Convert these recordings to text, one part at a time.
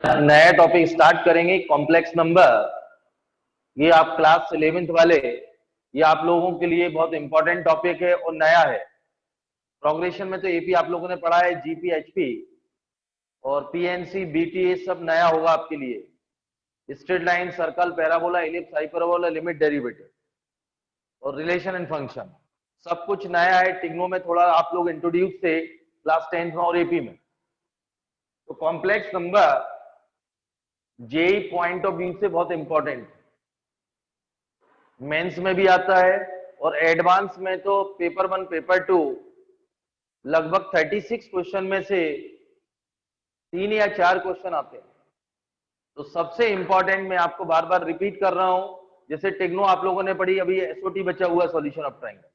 नया topic start करेंगे, complex number. ये आप क्लास 11th वाले, ये आप लोगों के लिए बहुत इंपॉर्टेंट टॉपिक है और नया है। प्रोग्रेशन में तो एपी आप लोगों ने पढ़ा है, जीपी, एचपी और पीएनसी, बीटी, ये सब नया होगा आपके लिए। Straight line, circle, parabola, ellipse, hyperbola, limit, derivative और रिलेशन एंड फंक्शन, सब कुछ नया है। टिग्नो में थोड़ा आप लोग इंट्रोड्यूस थे क्लास 10th में और एपी में। तो complex number JEE point of view से बहुत इंपॉर्टेंट, मेंस में भी आता है और एडवांस में तो पेपर 1, पेपर 2 लगभग 36 क्वेश्चन में से 3 या 4 क्वेश्चन आते हैं। तो सबसे इंपॉर्टेंट, मैं आपको बार बार रिपीट कर रहा हूं, जैसे टेक्नो आप लोगों ने पढ़ी, अभी एसओटी बचा हुआ, सॉल्यूशन ऑफ ट्रायंगल,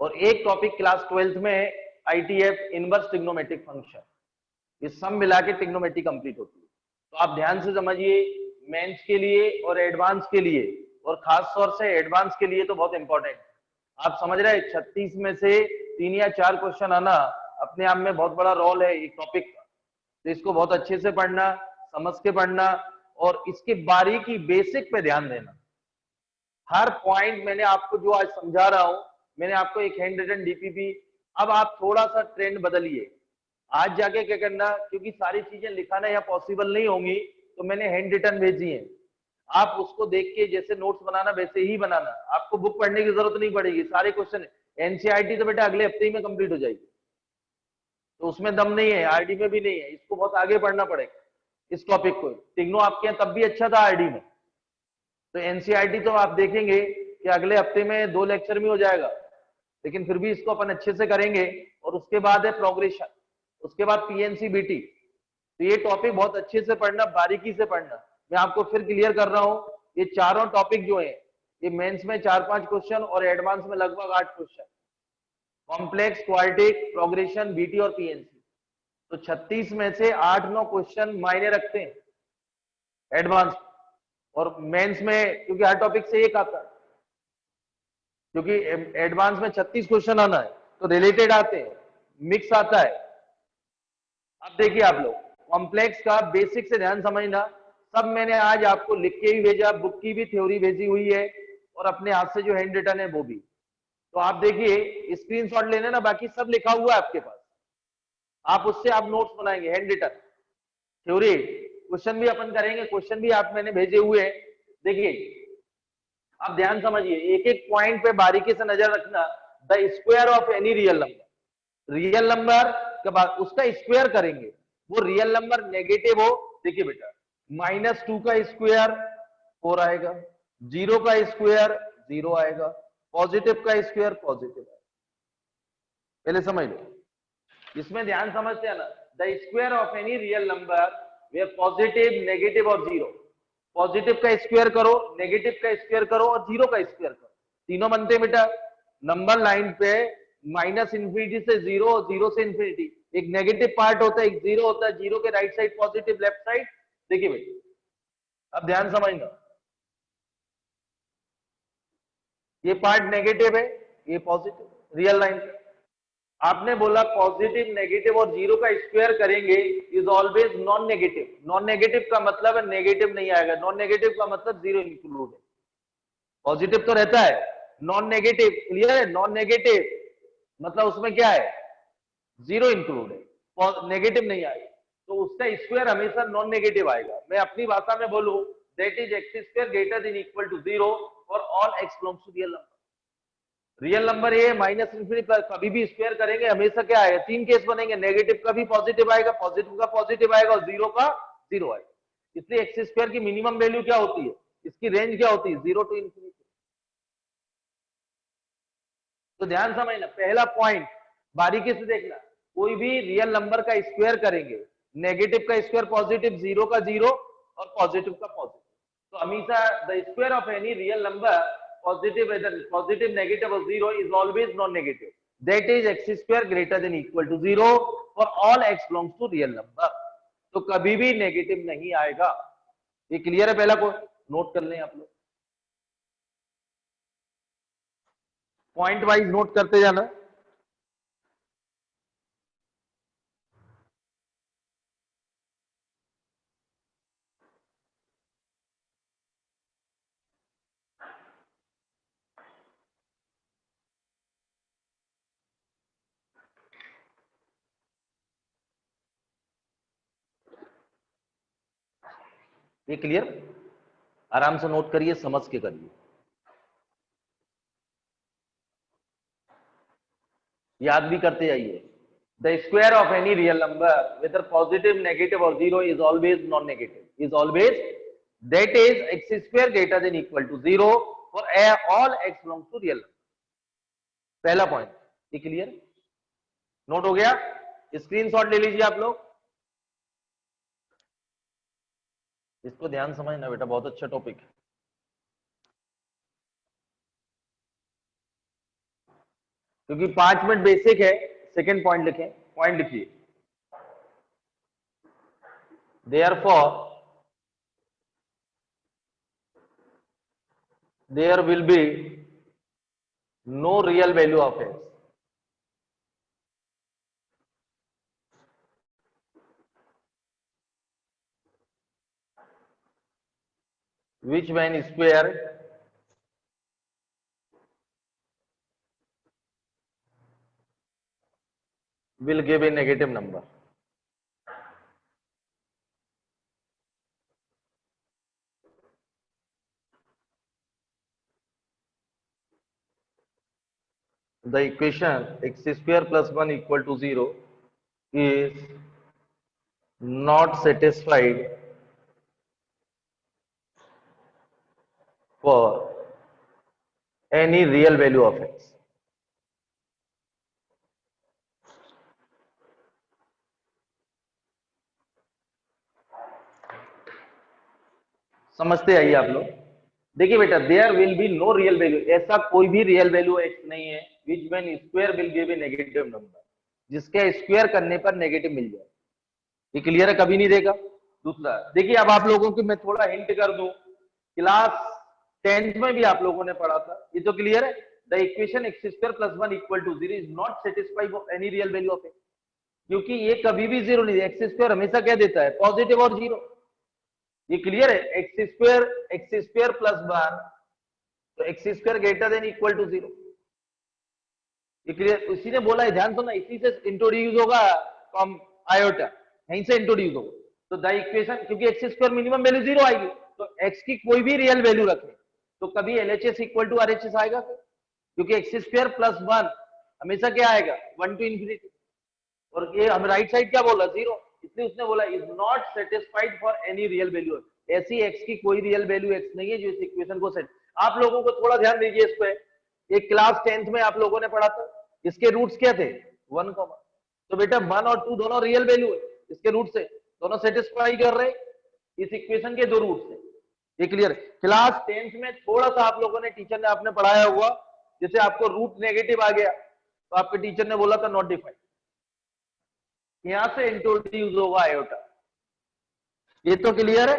और एक टॉपिक क्लास 12th में आईटीएफ, इनवर्स ट्रिग्नोमेट्रिक फंक्शन, ये सब मिला के ट्रिग्नोमेट्री कंप्लीट होती है। तो आप ध्यान से समझिए, मेंस के लिए और एडवांस के लिए, और खास तौर से एडवांस के लिए तो बहुत इंपॉर्टेंट। आप समझ रहे हैं 36 में से 3 या 4 क्वेश्चन आना अपने आप में बहुत बड़ा रोल है एक टॉपिक का। तो इसको बहुत अच्छे से पढ़ना, समझ के पढ़ना और इसके बारीकी बेसिक पे ध्यान देना। हर पॉइंट मैंने आपको जो आज समझा रहा हूं, मैंने आपको एक हैंड रिटन डीपीपी, अब आप थोड़ा सा ट्रेंड बदलिए। आज जाके क्या करना, क्योंकि सारी चीजें लिखाना यहाँ पॉसिबल नहीं होंगी, तो मैंने हैंड रिटन भेजी है, आप उसको देख के जैसे नोट्स बनाना वैसे ही बनाना। आपको बुक पढ़ने की जरूरत नहीं पड़ेगी, सारे क्वेश्चन। एनसीईआरटी तो बेटा अगले हफ्ते ही में कंप्लीट हो जाएगी, तो उसमें दम नहीं है, आरडी में भी नहीं है, इसको बहुत आगे पढ़ना पड़ेगा इस टॉपिक को। टिग्नो आपके यहाँ तब भी अच्छा था आरडी में, तो एनसीईआरटी तो आप देखेंगे कि अगले हफ्ते में 2 लेक्चर में हो जाएगा, लेकिन फिर भी इसको अपन अच्छे से करेंगे। और उसके बाद है प्रोग्रेशन, उसके बाद पीएनसी, बीटी। तो ये टॉपिक बहुत अच्छे से पढ़ना, बारीकी से पढ़ना। मैं आपको फिर क्लियर कर रहा हूं, ये चारों टॉपिक जो है, ये मेंस में 4-5 क्वेश्चन और एडवांस में लगभग 8 question, complex, quadratic, progression, BT और पीएनसी। तो 36 में से 8-9 क्वेश्चन मायने रखते हैं एडवांस और मेंस में, क्योंकि हर टॉपिक से एक आता है, क्योंकि एडवांस में 36 क्वेश्चन आना है, तो रिलेटेड आते हैं, मिक्स आता है। अब देखिए आप लोग, कॉम्प्लेक्स का बेसिक से ध्यान समझना, सब मैंने आज आपको लिख के ही भेजा, बुक की भी थ्योरी भेजी हुई है और अपने हाथ से जो हैंड रिटन है वो भी। तो आप देखिए, स्क्रीनशॉट लेने ना, बाकी सब लिखा हुआ है आपके पास, आप उससे आप नोट्स बनाएंगे, हैंड रिटन थ्योरी। क्वेश्चन भी अपन करेंगे, क्वेश्चन भी आप मैंने भेजे हुए हैं। देखिए आप ध्यान समझिए, एक एक पॉइंट पे बारीकी से नजर रखना। The square of any real number, real number के बाद उसका स्क्वायर करेंगे, वो रियल नंबर नेगेटिव हो, देखिए बेटा, -2 का स्क्वायर 4 आएगा, 0 का स्क्वायर 0 आएगा, पॉजिटिव का स्क्वायर पॉजिटिव आएगा। पहले समझ लो, इसमें ध्यान समझते हैं ना। The square of any real number where positive, negative और 0। पॉजिटिव का स्क्वायर करो, नेगेटिव का स्क्वायर करो और 0 का स्क्वायर करो, तीनों बनते हैं बेटा। नंबर लाइन पे -इंफिनिटी से 0, 0 से इंफिनिटी, एक नेगेटिव पार्ट होता है, एक 0 होता है, 0 के right side positive, left side. देखिए बेटा, अब ध्यान समझना, ये पार्ट नेगेटिव है, ये पॉजिटिव, रियल लाइन पे आपने बोला पॉजिटिव, नेगेटिव और 0 का स्क्वायर करेंगे is always non negative. Non negative का मतलब है नेगेटिव नहीं आएगा, नॉन नेगेटिव का मतलब 0 इंक्लूड है। पॉजिटिव तो रहता है, नॉन नेगेटिव, क्लियर है, नॉन नेगेटिव मतलब उसमें क्या है, 0 इंक्लूड है, नेगेटिव नहीं आएगा, तो उसका स्क्वायर हमेशा नॉन नेगेटिव आएगा। मैं अपनी भाषा में बोलूं, that is x square greater than equal to 0 for all x belongs to real number. Real number ये -इंफिनिटी प्लस, कभी भी स्क्वायर करेंगे हमेशा क्या आएगा, 3 केस बनेंगे, नेगेटिव का भी पॉजिटिव आएगा, पॉजिटिव का पॉजिटिव आएगा और 0 का 0 आएगा। इसलिए एक्स स्क्वायर की मिनिमम वैल्यू क्या होती है, इसकी रेंज क्या होती है, 0 टू इंफिनिटी। तो ध्यान समझना, पहला पॉइंट बारीकी से देखना, कोई भी रियल नंबर का स्क्वायर करेंगे, नेगेटिव का स्क्वायर पॉजिटिव, 0 का 0 और पॉजिटिव का पॉजिटिव, तो हमेशा the square of any real number, positive, whether positive, negative or 0 is always non-negative. That is x square greater than equal to 0 for all x belongs to real number. तो कभी भी negative नहीं आएगा। ये clear है, पहला को note कर लें आप लोग, पॉइंट वाइज नोट करते जाना। ये क्लियर? आराम से नोट करिए, समझ के करिए। याद भी करते जाइए। The square of any real number whether positive, negative और zero is always non negative, is always that is x square greater than equal to zero for all x belongs to real number. पहला point, ये clear? Note हो गया? Screenshot ले लीजिए आप लोग। इसको ध्यान समझना बेटा, बहुत अच्छा टॉपिक है। क्योंकि 5 मिनट बेसिक है। सेकेंड पॉइंट लिखें, पॉइंट लिखिए। Therefore, there will be no real value of x which when squared will give a negative number. The equation x square plus 1 equal to 0 is not satisfied for any real value of x. समझते आइए आप लोग। देखिए बेटा, there will be no real value, ऐसा कोई भी real value X नहीं है which when square will give a negative number, जिसके स्क्वायर करने पर नेगेटिव मिल जाए। ये क्लियर है? कभी नहीं देगा। दूसरा देखिए, अब आप लोगों की मैं थोड़ा हिंट कर दूं, क्लास 10th में भी आप लोगों ने पढ़ा था, ये तो क्लियर है। The equation x square plus 1 equal to 0 is not satisfied for any real value of X, क्योंकि ये कभी भी जीरो नहीं, एक्स स्क्वायर हमेशा क्या देता है? पॉजिटिव और जीरो। ये क्लियर है? एक्स स्क्वायर प्लस 1, तो x square greater than equal to 0। ये क्लियर? इसी ने बोला है, ध्यान सुनना, इसी से इंट्रोड्यूस होगा फ्रॉम आयोटा, यहीं से इंट्रोड्यूस होगा। तो द इक्वेशन, क्योंकि एक्स स्क्वायर मिनिमम वैल्यू 0 आएगी, तो एक्स की कोई भी रियल वैल्यू रखे तो कभी एलएचएस इक्वल टू आरएचएस आएगा, क्योंकि एक्स स्क्वायर प्लस 1 हमेशा क्या आएगा? 1 टू इंफिनिटी। और ये हम राइट साइड क्या बोला? 0, इसलिए उसने बोला is not satisfied for any real value. ऐसी एक्स की कोई रियल वैल्यू एक्स नहीं है जो इस इक्वेशन को सेट। आप लोगों को थोड़ा ध्यान दीजिए इस पे, एक क्लास 10th में आप लोगों ने पढ़ा था, इसके रूट्स क्या थे? 1, तो बेटा 1 और 2 दोनों रियल वैल्यू है, इसके रूट से दोनों सेटिस्फाई कर रहे इस इक्वेशन के दो रूट से। ये क्लियर? क्लास 10th में थोड़ा सा आप लोगों ने, टीचर ने आपने पढ़ाया हुआ, जैसे आपको रूट नेगेटिव आ गया तो आपके टीचर ने बोला था नॉट डिफाइंड, यहां से इंट्रोड्यूस होगा आयोटा। ये तो क्लियर है?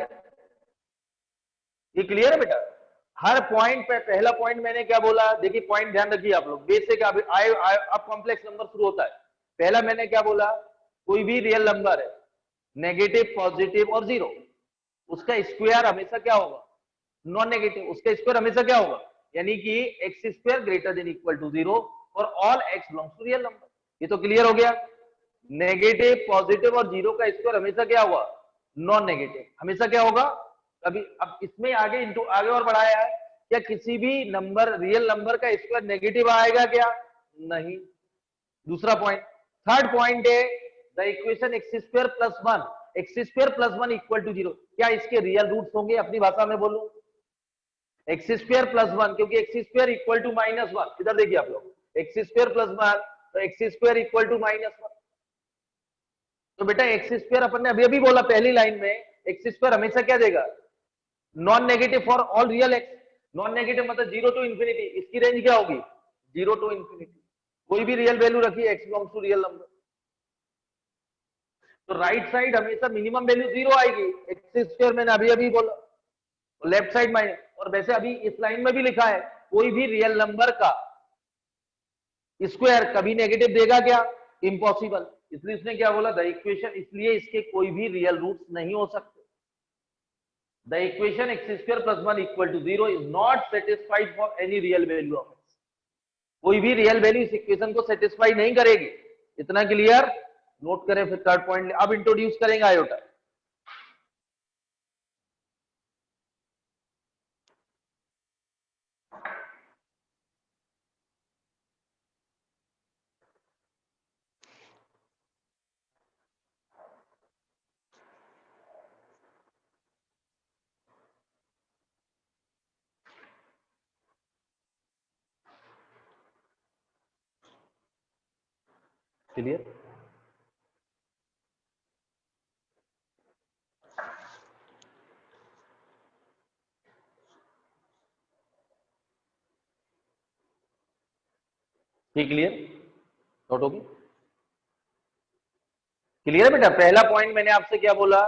ये क्लियर है बेटा? हर पॉइंट पे, पहला पॉइंट मैंने क्या बोला? देखिए पॉइंट ध्यान रखिए आप लोग, बेसिक अब कॉम्प्लेक्स नंबर शुरू होता है। पहला मैंने क्या बोला? कोई भी रियल नंबर है, नेगेटिव, पॉजिटिव और जीरो, उसका स्क्वायर हमेशा क्या होगा? Non negative. उसका स्क्वायर हमेशा क्या होगा? यानी कि X square greater than equal to 0 for all x belongs to real number. ये तो क्लियर हो गया? नेगेटिव, पॉजिटिव और जीरो का स्क्वायर हमेशा क्या हुआ? Non negative. हमेशा क्या होगा? अभी अब इसमें आगे आगे और बढ़ाया है, क्या किसी भी नंबर, रियल नंबर का स्क्वायर नेगेटिव आएगा क्या? नहीं। दूसरा पॉइंट, थर्ड पॉइंट है the equation x square plus 1, X square plus 1 equal to 0, क्या इसके रियल रूट्स होंगे? अपनी भाषा में बोलो, एक्स स्क्वायर प्लस 1, क्योंकि एक्स स्क्वायर इक्वल टू -1, इधर देखिए आप लोग, एक्स स्क्वायर प्लस 1 तो एक्स स्क्वायर इक्वल टू -1। तो बेटा एक्स स्क्वायर अपन ने अभी अभी बोला पहली लाइन में, एक्स स्क्वायर हमेशा क्या देगा? Non negative for all real x. Non negative मतलब 0 टू इंफिनिटी, इसकी रेंज क्या होगी? 0 टू इंफिनिटी। कोई भी रियल वैल्यू रखिए, X belongs to real number, तो राइट साइड हमेशा मिनिमम वैल्यू 0 आएगी, एक्स स्क्वायर मैंने अभी अभी बोला, लेफ्ट साइड माइनस। और वैसे अभी इस लाइन में भी लिखा है, कोई भी रियल नंबर का स्क्वायर कभी नेगेटिव देगा क्या? इम्पॉसिबल। इसलिए इसने क्या बोला? द इक्वेशन, इसलिए इसके कोई भी रियल रूट्स नहीं हो सकते। The equation x square plus 1 equal to 0 is not satisfied for any real value of x. कोई भी रियल वैल्यू इस इक्वेशन को सेटिस्फाई नहीं करेगी। इतना क्लियर? नोट करें फिर थर्ड पॉइंट। अब इंट्रोड्यूस करेंगे आयोटा। क्लियर? ठीक, क्लियर? नोट होगी? क्लियर है बेटा? पहला पॉइंट मैंने आपसे क्या बोला,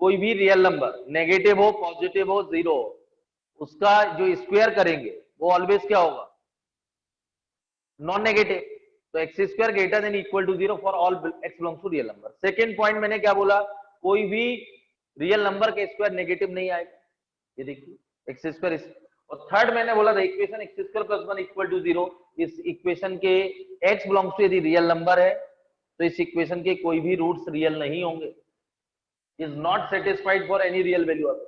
कोई भी रियल नंबर नेगेटिव हो, पॉजिटिव हो, जीरो हो, उसका जो स्क्वायर करेंगे वो ऑलवेज क्या होगा, नॉन नेगेटिव। तो x square greater than equal to zero for all x belongs to real number. Second point मैंने क्या बोला, कोई भी रियल नंबर के स्क्वायर नेगेटिव नहीं आएगा, ये देखिए एक्स स्क्वायर। और थर्ड मैंने बोला था equation x square plus one equal to zero, इस इक्वेशन के एक्स बिलोंग्स टू यदि रियल नंबर है तो इस इक्वेशन के कोई भी रूट्स रियल नहीं होंगे, is not satisfied for any real value of,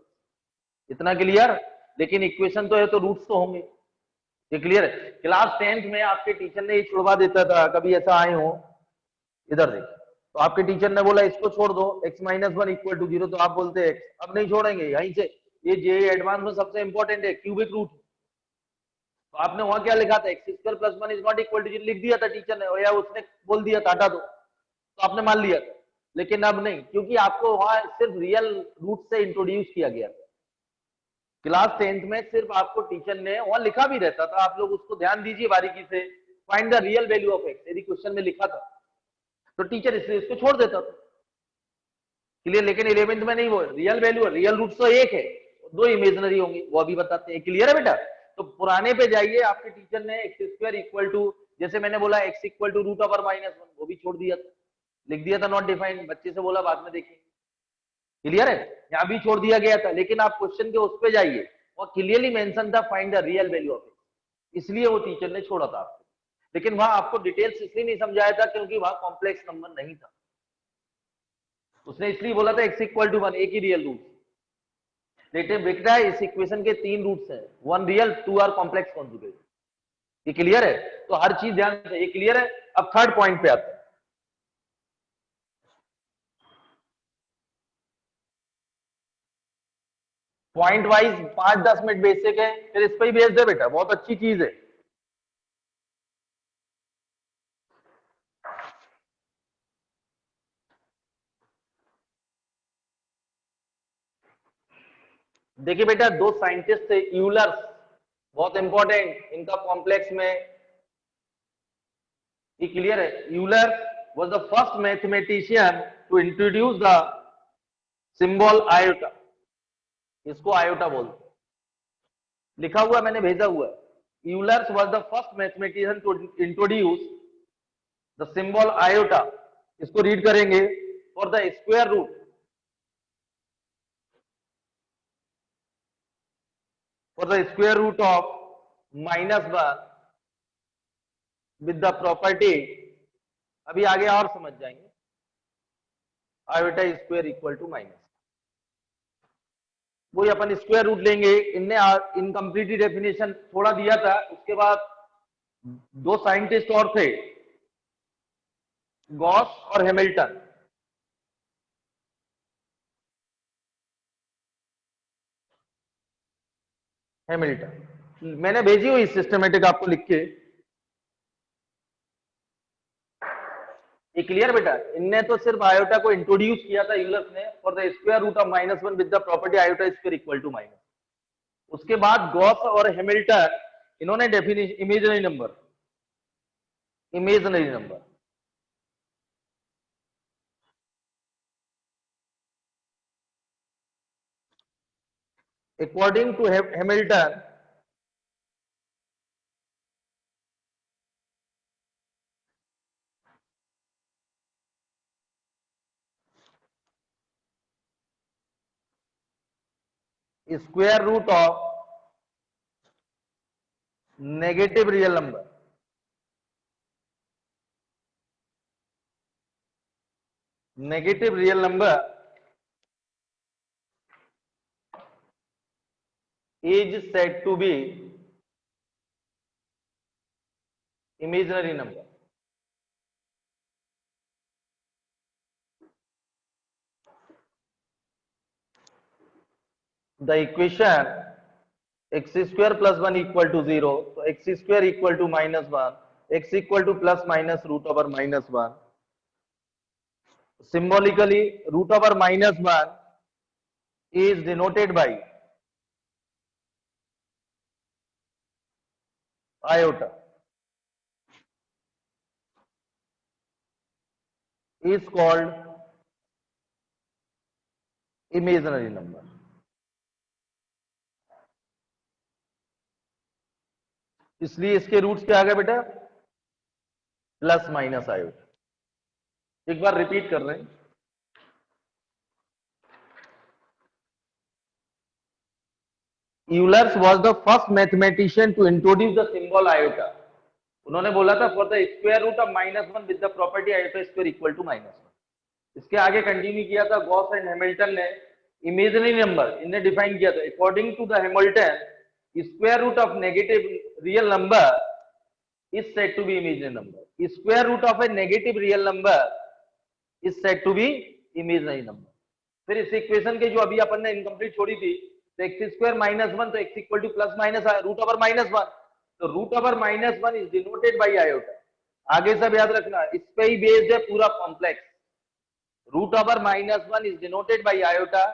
इतना क्लियर? लेकिन इक्वेशन तो है तो रूट्स तो होंगे, ये क्लियर है? क्लास 10th में आपके टीचर ने ये छुड़वा देता था, कभी ऐसा आए हो इधर देख, तो आपके टीचर ने बोला इसको छोड़ दो, x minus one equal to zero, तो आप बोलते हैं x, अब नहीं छोड़ेंगे यहीं से, ये जे एडवांस में सबसे इंपॉर्टेंट है क्यूबिक रूट। तो आपने वहां क्या लिखा था, x square plus one is not equal to zero लिख दिया था टीचर ने, और या उसने बोल दिया था हटा दो, तो आपने मान लिया था। लेकिन अब नहीं, क्योंकि आपको वहां सिर्फ रियल रूट से इंट्रोड्यूस किया गया था। क्लास 10th में सिर्फ आपको टीचर ने वहां लिखा भी रहता था, आप लोग उसको ध्यान दीजिए बारीकी से, find the real value of x, यदि क्वेश्चन में लिखा था तो टीचर इसलिए इसको छोड़ देता था, क्लियर? लेकिन 11th में नहीं, वो रियल वैल्यू है, रियल रूट तो एक है, दो इमेजनरी होंगे, वो अभी बताते हैं, क्लियर है बेटा? तो पुराने पे जाइए, आपके टीचर ने एक्स स्क्वायर इक्वल टू, जैसे मैंने बोला x equal to root over minus one, वो भी छोड़ दिया था, लिख दिया था नॉट डिफाइंड, बच्चे से बोला बाद में देखिए, क्लियर है? यहां भी छोड़ दिया गया था, लेकिन आप क्वेश्चन के उस पे जाइए और क्लियरली मेंशन था find the real value of x, इसलिए वो टीचर ने छोड़ा था आपको। लेकिन वहां आपको डिटेल्स इसलिए नहीं समझाया था क्योंकि वहां कॉम्प्लेक्स नंबर नहीं था, उसने इसलिए बोला था एक्स इक्वल टू वन, एक ही रियल रूट। लेकिन बेटा इस इक्वेशन के तीन रूट्स हैं, one real, two are complex conjugate, ये क्लियर है? तो हर चीज ध्यान से, ये क्लियर है? अब थर्ड पॉइंट पे आते हैं, पॉइंट वाइज 5-10 मिनट बेसिक है, फिर इस पर ही भेज दे बेटा, बहुत अच्छी चीज है। देखिए बेटा, दो साइंटिस्ट थे यूलर, बहुत इंपॉर्टेंट, इनका कॉम्प्लेक्स में, ये क्लियर है? Euler was the first mathematician to introduce the symbol iota, इसको आयोटा बोलते हैं, लिखा हुआ मैंने भेजा हुआ है। Euler was the first mathematician to introduce the symbol iota, इसको रीड करेंगे, for the square root, for the square root of minus one with the property, अभी आगे और समझ जाएंगे, iota square equal to minus, वही अपन स्क्वायर रूट लेंगे। इनने इनकम्प्लीट डेफिनेशन थोड़ा दिया था, उसके बाद दो साइंटिस्ट और थे, गॉस और हैमिल्टन, मैंने भेजी हुई सिस्टमेटिक आपको लिख के, ये क्लियर बेटा? इनने तो सिर्फ आयोटा को इंट्रोड्यूस किया था यूलर ने, for the square root of minus one with the property iota square equal to minus. उसके बाद गॉस और हैमिल्टन, इन्होंने definition imaginary number, imaginary number, according to Hamilton, square root of negative real number, negative real number is said to be imaginary number. The equation x square plus 1 equal to 0, so x square equal to minus 1, x equal to plus minus root over minus 1, Symbolically, root over minus 1 is denoted by iota, is called imaginary number. इसलिए इसके roots क्या आ गए बेटा, plus minus iota. एक बार repeat कर रहे हैं, Euler's was the first mathematician to introduce the symbol iota. उन्होंने बोला था for the square root of -1 with the property iota square equal to -1। इसके आगे कंटिन्यू किया था गॉस एंड हैमिल्टन ने, इमेजिनरी नंबर इन्हें डिफाइन किया था। According to the Hamilton, square root of negative real number is said to be imaginary number. Square root of a negative real number is said to be imaginary number. फिर इस equation के जो अभी अपन ने incomplete छोड़ी थी, तो x square -1 तो x equal to plus minus root over -1, तो root over -1 is denoted by iota. आगे सब याद रखना, इस पे ही बेस्ड है पूरा complex. Root over -1 is denoted by iota,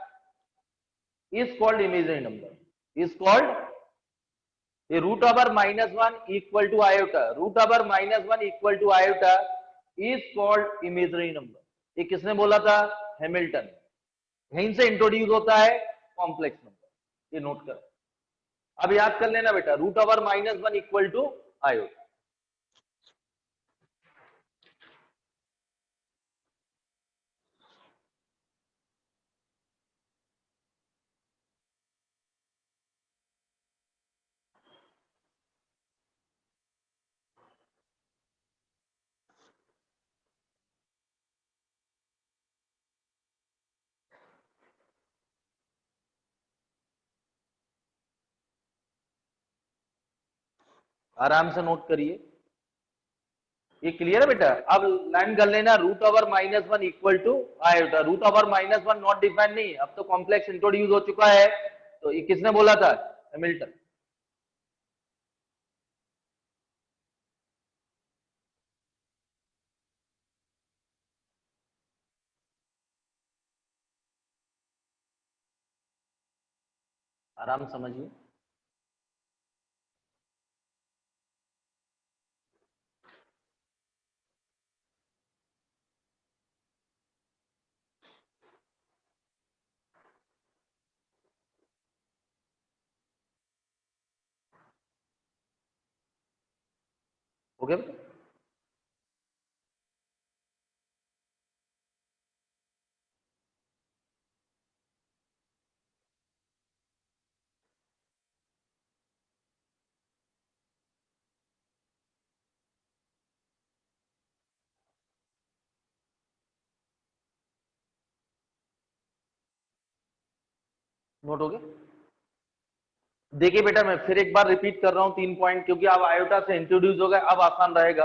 is called imaginary number, is called root over -1 equal to iota, root over -1 equal to iota is called imaginary number. ये किसने बोला था, हैमिल्टन। यहीं से इंट्रोड्यूस होता है कॉम्प्लेक्स नंबर, ये note कर। अब याद कर लेना बेटा, root over -1 equal to iota. आराम से नोट करिए, ये क्लियर है बेटा। अब लाइन कर लेना, root over -1 equal to iota. Root over -1 not defined नहीं, अब तो कॉम्प्लेक्स इंट्रोड्यूस हो चुका है, तो ये किसने बोला था, हैमिल्टन। आराम समझिए। हो गया बेटा, नोट हो गया। देखिए बेटा, मैं फिर एक बार रिपीट कर रहा हूं 3 पॉइंट, क्योंकि आप आयोटा से इंट्रोड्यूस हो गए, अब आसान रहेगा,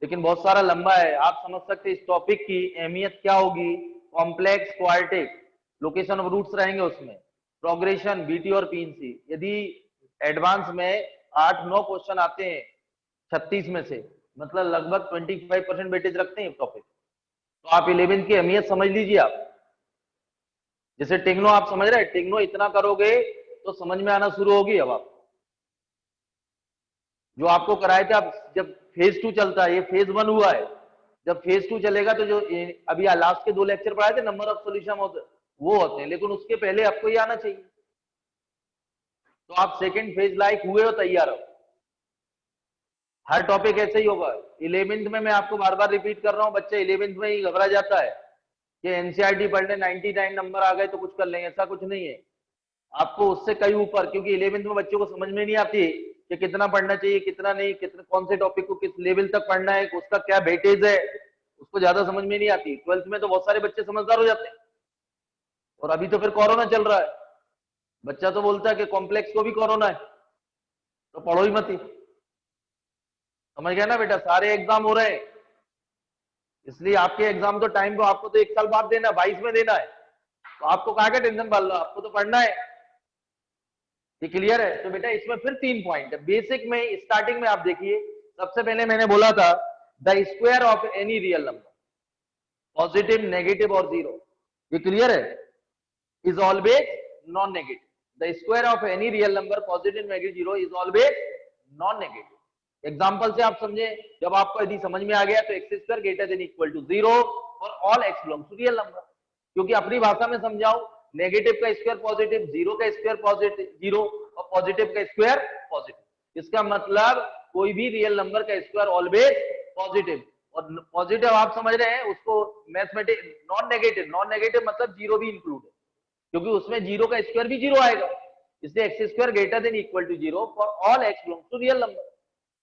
लेकिन बहुत सारा लंबा है। आप समझ सकते हैं इस टॉपिक की अहमियत क्या होगी। Complex, quadratic, location of roots रहेंगे उसमें, प्रोग्रेशन, बीटी और पीएनसी। यदि एडवांस में 8-9 क्वेश्चन आते हैं 36 में से, मतलब लगभग 25% वेटेज रखते हैं टॉपिक, तो आप 11th की अहमियत समझ लीजिए। आप जैसे टेक्नो आप समझ रहे हैं, टेक्नो इतना करोगे तो समझ में आना शुरू होगी। अब आप जो आपको कराए थे, आप जब फेज 2 चलता है, ये फेज 1 हुआ है, जब फेज 2 चलेगा तो जो अभी लास्ट के 2 लेक्चर पढ़ाए थे, नंबर ऑफ सोल्यूशन होते वो होते हैं, लेकिन उसके पहले आपको ये आना चाहिए, तो आप सेकंड फेज लायक हुए हो, तैयार हो। हर टॉपिक ऐसे ही होगा। 11th में मैं आपको बार बार रिपीट कर रहा हूँ, बच्चे 11th में ही घबरा जाता है कि एनसीईआरटी पढ़ ले, 99 नंबर आ गए तो कुछ कर लेंगे, ऐसा कुछ नहीं है। आपको उससे कई ऊपर, क्योंकि 11th में बच्चों को समझ में नहीं आती कि कितना पढ़ना चाहिए, कितना नहीं, कितना कौन से टॉपिक को किस लेवल तक पढ़ना है, उसका क्या वेटेज है, उसको ज्यादा समझ में नहीं आती। 12th में तो बहुत सारे बच्चे समझदार हो जाते हैं, और अभी तो फिर कोरोना चल रहा है, बच्चा तो बोलता है कि कॉम्प्लेक्स को भी कोरोना है, तो पढ़ो ही मत ही। समझ गया ना बेटा, सारे एग्जाम हो रहे हैं, इसलिए आपके एग्जाम तो टाइम को आपको तो 1 साल बाद देना, 22 में देना है, तो आपको कहा क्या टेंशन पाल लो, आपको तो पढ़ना है। ये क्लियर है। तो बेटा इसमें फिर 3 पॉइंट है। बेसिक में स्टार्टिंग में आप देखिए, सबसे पहले मैंने बोला था the square of any real number, positive, negative और जीरो, ये क्लियर है, is always non negative. The square of any real number positive, negative, zero is always non negative. Example से आप समझे, जब आपको यदि समझ में आ गया तो x square greater than equal to zero और all x belongs to real number. क्योंकि अपनी भाषा में समझाऊं, नेगेटिव का स्क्वायर पॉजिटिव, जीरो का स्क्वायर पॉजिटिव जीरो और पॉजिटिव का स्क्वायर पॉजिटिव। इसका मतलब कोई भी रियल नंबर का स्क्वायर ऑलवेज पॉजिटिव। और पॉजिटिव आप समझ रहे हैं उसको mathematic, non negative, non negative मतलब जीरो भी इंक्लूड है, क्योंकि उसमें जीरो का स्क्वायर भी जीरो आएगा। इसलिए x square greater than equal to zero for all x belongs to real number.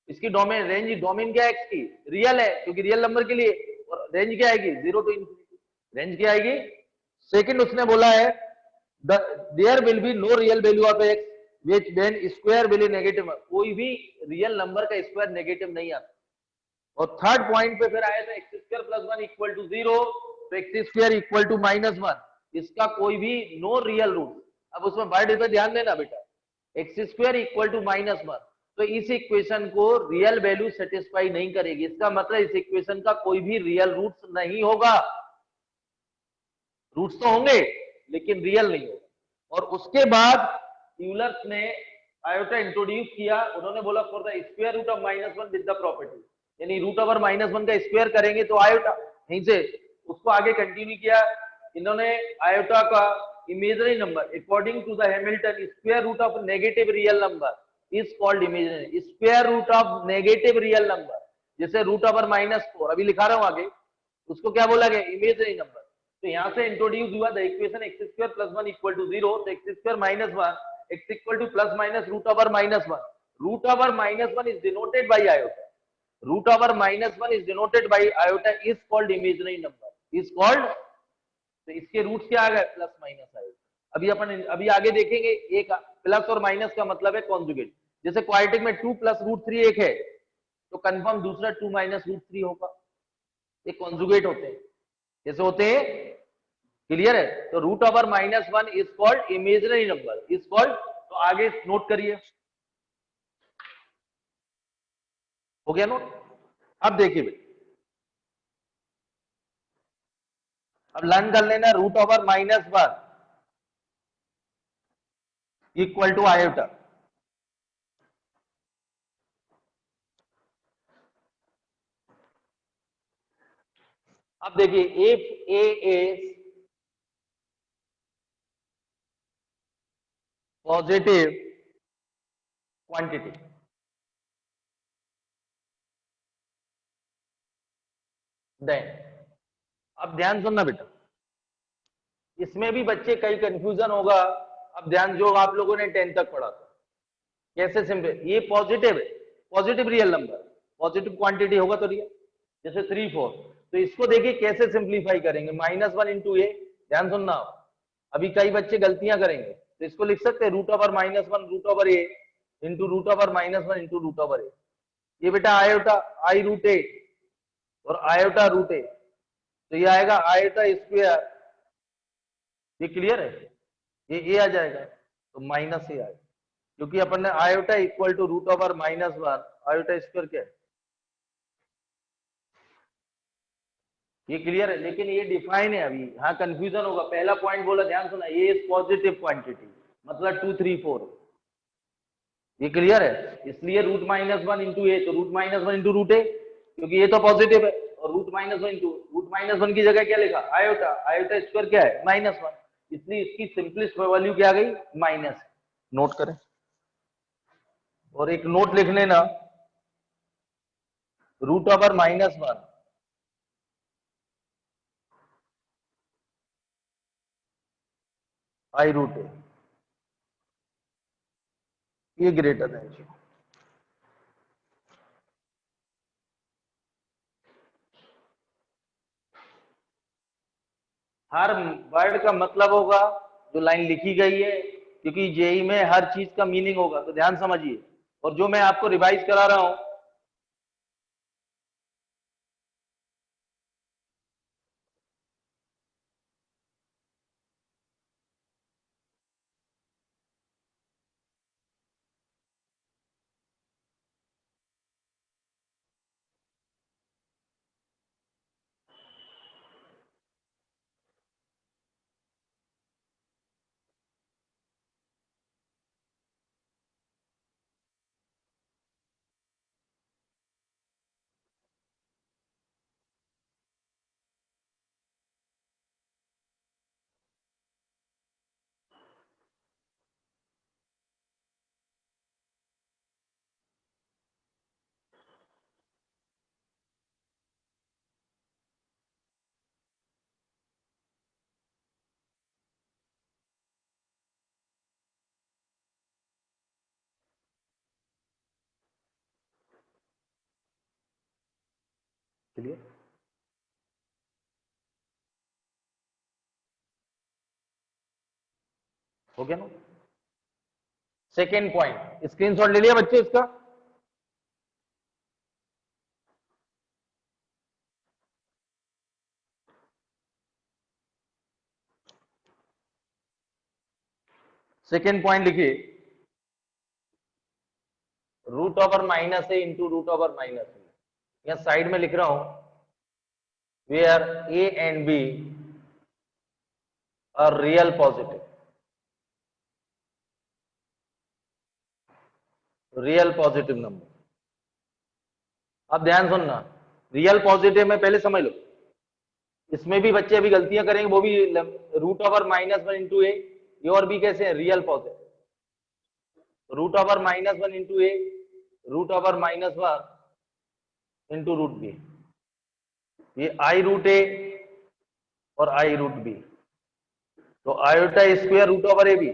इसकी डोमेन रेंज, डोमेन क्या है एक्स की, रियल है, क्योंकि रियल नंबर के लिए। और रेंज क्या आएगी, जीरो टू इंफिनिटी, रेंज क्या आएगी। सेकंड उसने बोला है there will be no real value of x which then square will be negative. कोई भी रियल नंबर का स्क्वायर नेगेटिव नहीं आता। और थर्ड पॉइंट पे फिर आया था x square plus one equal to zero, तो x square equal to minus one, इसका कोई भी नो रियल रूट। अब उसमें वर्ड पे ध्यान देना बेटा, x square equal to minus one, तो इस इक्वेशन को रियल वैल्यू सेटिस्फाई नहीं करेगी। इसका मतलब इस इक्वेशन का कोई भी रियल रूट्स नहीं होगा। रूट्स तो होंगे लेकिन रियल नहीं होगा। और उसके बाद यूलर्स ने आयोटा इंट्रोड्यूस किया। उन्होंने बोला for the square root of minus one with the property, यानी रूट ओवर माइनस वन का स्क्वायर करेंगे तो आयोटा, यहीं से उसको आगे कंटिन्यू किया इन्होंने। आयोटा का imaginary number according to the Hamilton, square root of negative real number is called imaginary. Square root of negative real number, जैसे रूट ओवर माइनस फोर अभी लिखा रहा हूं आगे, उसको क्या बोला गया, इमेजिनरी नंबर। तो यहां से इंट्रोड्यूस हुआ the equation x square plus one equal to zero, तो x square minus one x equal to plus minus root over minus one. Root over minus one is denoted by iota, root over minus one is denoted by iota is called imaginary number, is called. तो इसके root क्या आ गए, plus minus iota. अभी आगे देखेंगे, एक plus और minus का मतलब है कॉन्जुगेट। जैसे क्वाड्रेटिक में टू प्लस रूट थ्री एक है, तो कंफर्म दूसरा टू माइनस रूट थ्री होगा। ये कॉन्जुगेट होते हैं, जैसे होते हैं, क्लियर है। तो root over minus one is called imaginary number, is called. तो आगे नोट करिए, हो गया नोट। अब देखिए, अब लर्न कर लेना root over minus one equal to iota. अब देखिए, if a is positive quantity, then, अब ध्यान सुनना बेटा, इसमें भी बच्चे कई कंफ्यूजन होगा। अब ध्यान, जो आप लोगों ने 10 तक पढ़ा था, कैसे सिंपल, ये पॉजिटिव है, positive real number, positive quantity होगा तो रियल, जैसे थ्री फोर। तो इसको देखिए कैसे सिंप्लीफाई करेंगे, माइनस वन इंटू ए। ध्यान सुनना, अभी कई बच्चे गलतियां करेंगे, तो इसको लिख सकते हैं root over minus one root over a into root over minus one into root over a. ये बेटा आयोटा आई रूट ए और आयोटा रूट ए, तो ये आएगा आयोटा स्क्वायर, ये क्लियर है, ये ए आ जाएगा तो माइनस ए आएगा, क्योंकि अपन ने iota equal to root over minus one iota square क्या है, ये क्लियर है। लेकिन ये डिफाइन है, अभी हाँ कंफ्यूजन होगा। पहला पॉइंट बोला, ध्यान सुना, ये इज पॉजिटिव क्वांटिटी, मतलब टू थ्री फोर, ये क्लियर है। इसलिए root minus one into a, तो root minus one into root a, क्योंकि ये तो पॉजिटिव है। और root minus one into root minus one की जगह क्या लिखा, आयोटा, आयोटा स्क्वायर क्या है, माइनस वन, इसलिए इसकी सिंपलेस्ट वैल्यू क्या आ गई, माइनस। नोट करें, और एक नोट लिख लेना, रूट ओवर माइनस वन आई रूट ए, ये ग्रेटर देन जीरो। हर वर्ड का मतलब होगा जो लाइन लिखी गई है, क्योंकि जेई में हर चीज का मीनिंग होगा, तो ध्यान समझिए। और जो मैं आपको रिवाइज करा रहा हूं, क्लियर? हो गया ना? सेकेंड पॉइंट, स्क्रीनशॉट ले लिया बच्चे इसका? सेकेंड पॉइंट लिखिए, root over minus a into root over minus a. यहां साइड में लिख रहा हूं, where a and b are real positive, real positive number. अब ध्यान सुनना, रियल पॉजिटिव में पहले समझ लो, इसमें भी बच्चे अभी गलतियां करेंगे, वो भी root over minus one into a, और भी कैसे है real positive, root over minus one into a, root over minus one into root b, ये आई रूट ए और आई रूट बी, तो iota square root over a b,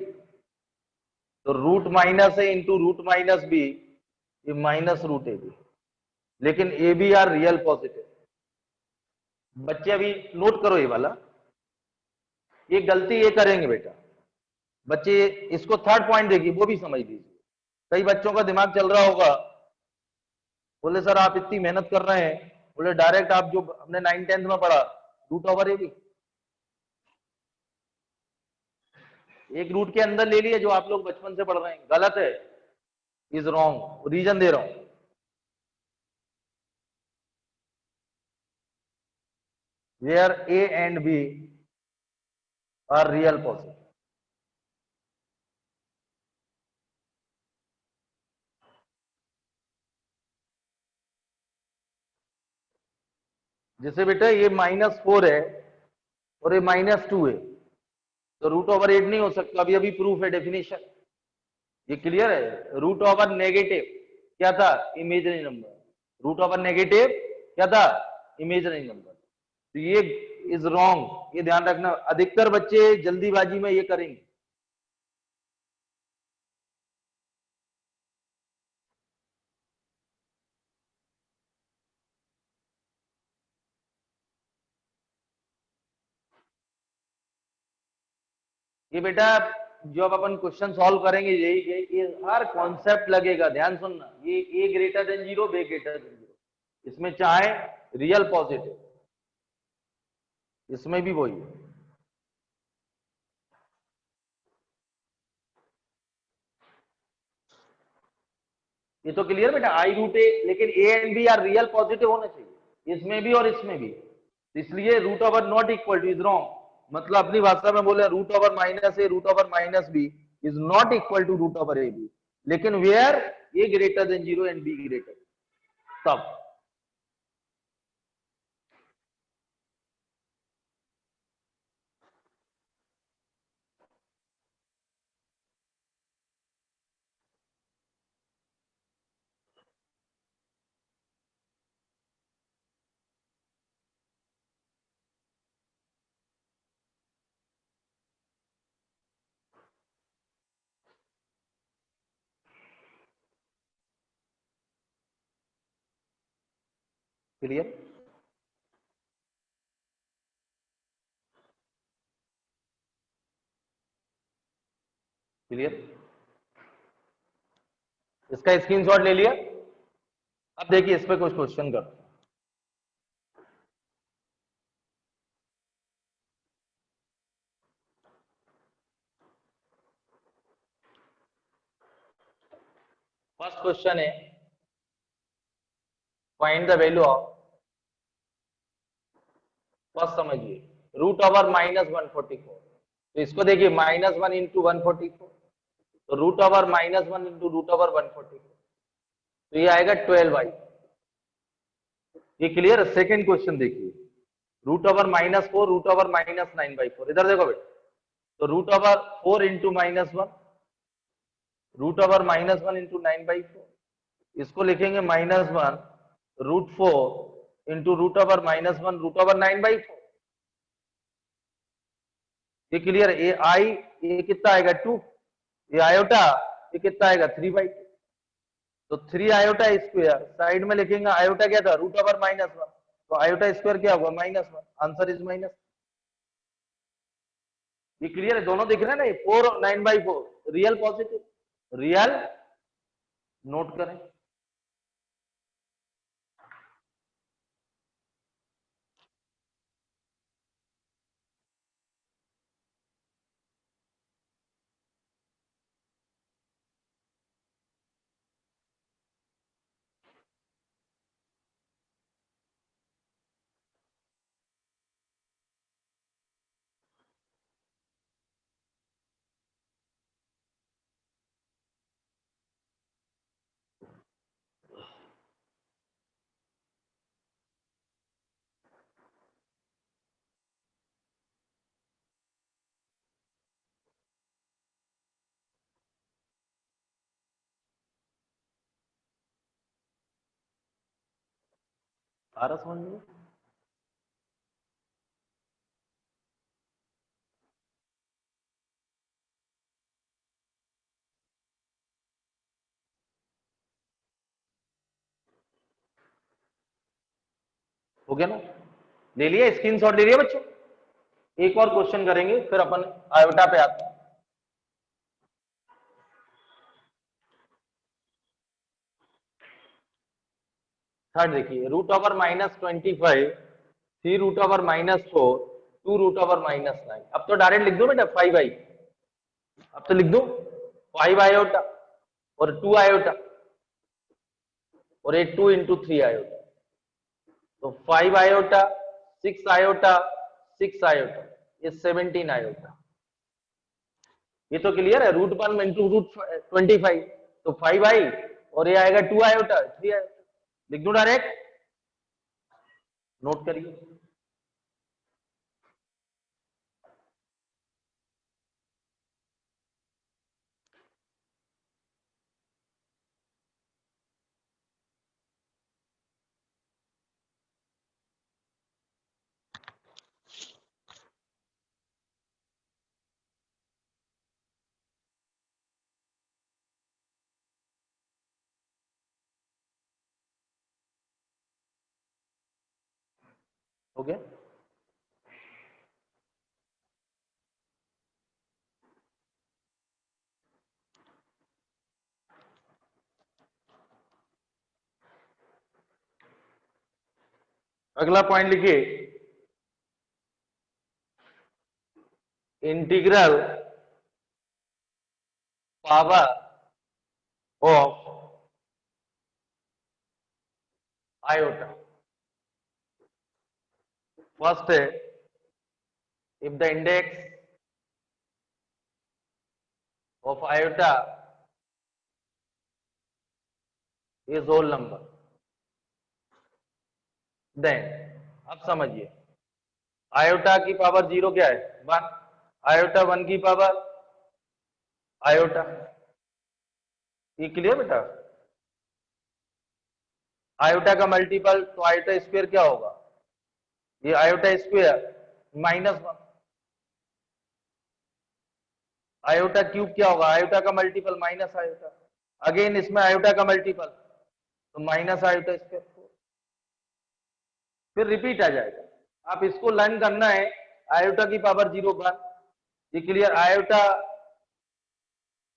तो root minus a into root minus b, ये minus root a b, लेकिन a b are real positive. बच्चे अभी note करो ये वाला, ये गलती ये करेंगे बेटा बच्चे, इसको थर्ड पॉइंट देखिए वो भी समझ लीजिए। कई बच्चों का दिमाग चल रहा होगा, बोले सर आप इतनी मेहनत कर रहे हैं, बोले डायरेक्ट आप जो हमने 9th-10th में पढ़ा रूट ओवर ए बी, एक रूट के अंदर ले लिया जो आप लोग बचपन से पढ़ रहे हैं, गलत है, इज रॉन्ग। रीजन दे रहा हूं, where a and b are real positive. जैसे बेटा ये -4 है और ये -2 है, तो रूट ओवर 8 नहीं हो सकता, अभी अभी प्रूफ है, डेफिनेशन ये क्लियर है। रूट ओवर नेगेटिव क्या था, imaginary number, root over negative क्या था, इमेजिनरी नंबर, तो ये इज रॉन्ग, ये ध्यान रखना, अधिकतर बच्चे जल्दीबाजी में ये करेंगे। ये बेटा जब अपन क्वेश्चन सॉल्व करेंगे ये हर कॉन्सेप्ट लगेगा, ध्यान सुनना, ये a greater than zero, b greater than zero, इसमें चाहे रियल पॉजिटिव, इसमें भी वही है। ये तो क्लियर बेटा, आई रूट ए, लेकिन a and b are real positive होने चाहिए, इसमें भी और इसमें भी, इसलिए root over not equal to is wrong, मतलब अपनी भाषा में बोले root over minus a root over minus b is not equal to root over a b, लेकिन where a greater than zero and b greater, तब। Clear? Clear? इसका screenshot ले लिया? अब देखिए इस पे कुछ क्वेश्चन कर, फर्स्ट क्वेश्चन है, find the value of, first समझिए, रूट ओवर -144, तो इसको देखिए -1 इंटू 144, तो root over -1 into root over 144, तो ये आएगा 12y, ये क्लियर है। सेकेंड क्वेश्चन देखिए, रूट ओवर -4 रूट ओवर -9/4, इधर देखो बेटा, तो root over 4 into -1, root over -1 into 9/4, इसको लिखेंगे -1 root 4 into root over -1 root over 9/4, ये क्लियर है। ये आई, ये कितना आएगा 2, ये आयोटा, ये कितना आएगा 3/2, तो 3 आयोटा स्क्वायर, साइड में लिखेंगे आयोटा क्या था रूट ओवर -1, तो आयोटा स्क्वायर क्या होगा? -1। Answer is minus. ये क्लियर है? दोनों दिख रहे हैं ना? 4 और 9/4 रियल पॉजिटिव, रियल नोट करें। आ रहा समझ में? हो गया ना? ले लिया? स्क्रीनशॉट ले लिया बच्चों? एक और क्वेश्चन करेंगे फिर अपन आयोटा पे आते हैं। थर्ड देखिए, √/-25, 3√/-4, 2√/-9। अब तो डायरेक्ट लिख दो बेटा 5i। अब तो लिख दो 5 आयोटा और 2 आयोटा और एक 2 इंटू 3 आयोटा। तो 5 आयोटा, 6 आयोटा, 6 आयोटा, ये 17 आयोटा। ये तो क्लियर है? √1 इंटू √25, तो 5i और ये आएगा 2 आयोटा, 3 आयोटा। लिख दो डायरेक्ट? नोट करिए। हो गया? अगला पॉइंट लिखिए, integral power of iota. First है, if the index of iota is whole number, then अब समझिए, आयोटा की पावर 0 क्या है? 1। आयोटा 1 की पावर आयोटा। ये क्लियर बेटा? आयोटा का मल्टीपल तो आयोटा स्क्वायर क्या होगा? ये आयोटा स्क्वायर -1। आयोटा क्यूब क्या होगा? आयोटा का मल्टीपल माइनस आयोटा। अगेन इसमें आयोटा का मल्टीपल तो माइनस आयोटा स्क्वायर। फिर रिपीट आ जाएगा। आप इसको लर्न करना है, आयोटा की पावर 0 1। ये क्लियर? आयोटा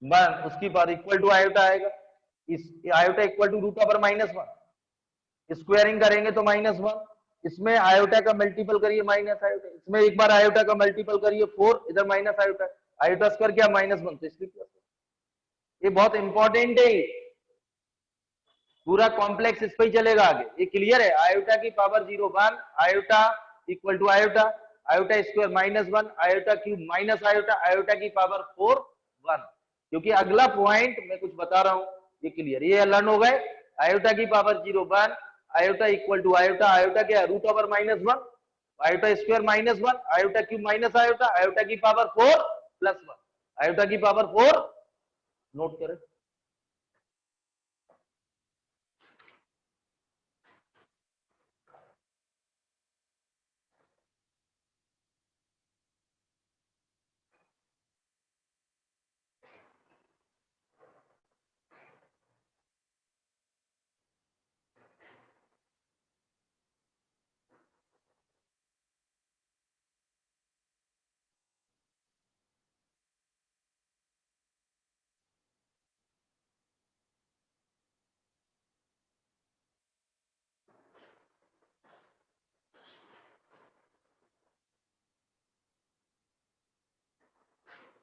1 उसकी पावर इक्वल टू आयोटा आएगा। इस आयोटा इक्वल टू √/-1। स्क्वायरिंग करेंगे तो -1। इसमें आयोटा का मल्टीपल करिए माइनस आयोटा, इसमें एक बार आयोटा का मल्टीपल करिए 4, इधर माइनस आयोटा। आयोटा स्क्वायर क्या? -1, तो इसलिए प्लस। ये बहुत इंपॉर्टेंट है, पूरा कॉम्प्लेक्स इस पे ही चलेगा आगे। ये क्लियर है? आयोटा की power 0 1, iota equal to iota, iota square -1, iota cube minus iota, iota की पावर 4 1। क्योंकि अगला पॉइंट मैं कुछ बता रहा हूं। ये क्लियर? ये लर्न हो गए। आयोटा की power 0 1, iota equal to iota, iota क्या है? √/-1, iota square -1, iota cube minus iota, iota की पावर 4 + 1, आयोटा की पावर 4। नोट करें।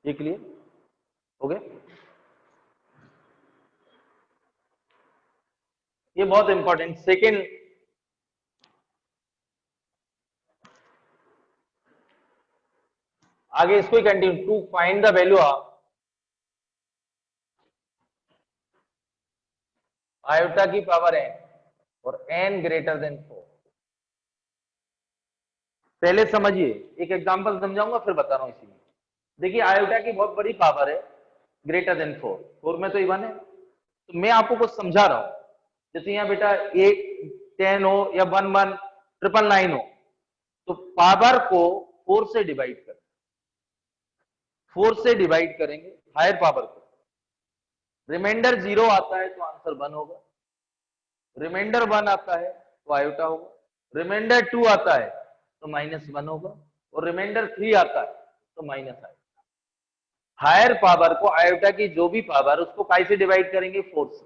ये क्लियर हो गया? ये बहुत इंपॉर्टेंट। सेकेंड, आगे इसको ही continue, to find the value of iota की पावर n और n ग्रेटर देन 4। पहले समझिए, एक एग्जांपल समझाऊंगा फिर बता रहा हूं इसी में। देखिए आयोटा की बहुत बड़ी पावर है, ग्रेटर देन 4, 4 में तो इवन है, तो मैं आपको कुछ समझा रहा हूं। जैसे यहाँ बेटा 8 10 हो या 1 1 9 9 हो, तो पावर को 4 से डिवाइड कर, 4 से डिवाइड करेंगे हायर पावर को, रिमाइंडर 0 आता है तो आंसर 1 होगा, रिमाइंडर 1 आता है तो आयोटा होगा, रिमाइंडर 2 आता है तो -1 होगा, और रिमाइंडर 3 आता है तो माइनस आएगा। हायर पावर को, आयोटा की जो भी पावर, उसको काय से डिवाइड करेंगे? 4 से।